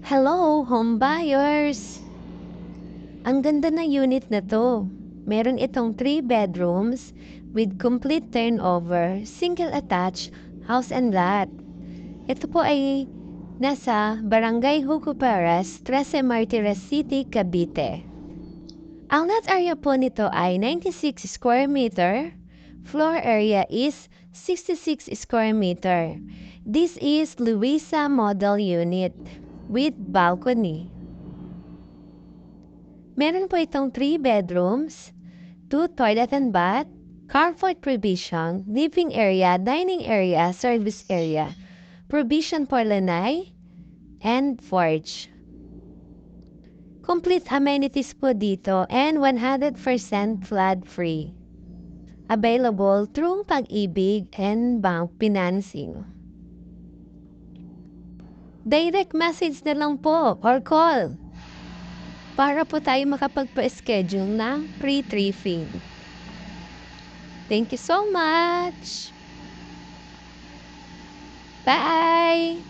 Hello, home buyers! Ang ganda na unit na to. Meron itong 3 bedrooms with complete turnover, single attached, house and lot. Ito po ay nasa Barangay Hugo Perez, Trece Martires City, Cavite. Ang lot area po nito ay 96 square meter. Floor area is 66 square meter. This is Luisa Model Unit with balcony. Meron po itong 3 bedrooms, 2 toilet and bath, carport provision, living area, dining area, service area, provision for lanai, and porch. Complete amenities po dito and 100% flood-free. Available through Pag-ibig and bank financing. Direct message na lang po or call para po tayo makapagpa-schedule ng pre-tripping. Thank you so much! Bye!